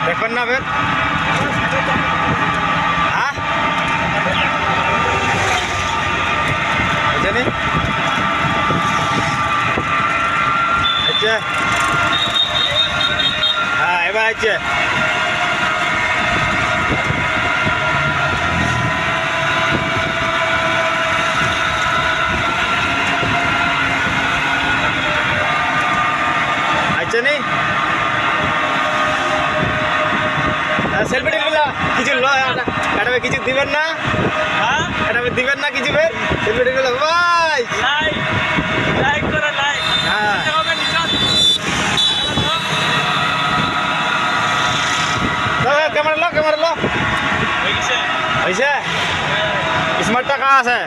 দেখবেন না বের হ্যাঁ জানি আচ্ছা হ্যাঁ এবার আছে আচ্ছা নেই সেলফি টিলফি কিছু এটা কিছু দিবেন না হ্যাঁ এটা দিবেন না কিছু বের সেলফি টিলফি ভাই লাইক লাইক করে লাইক হ্যাঁ হবে নিচত कैमरा लो হইছে ऐसे स्मार्ट का कहाँ से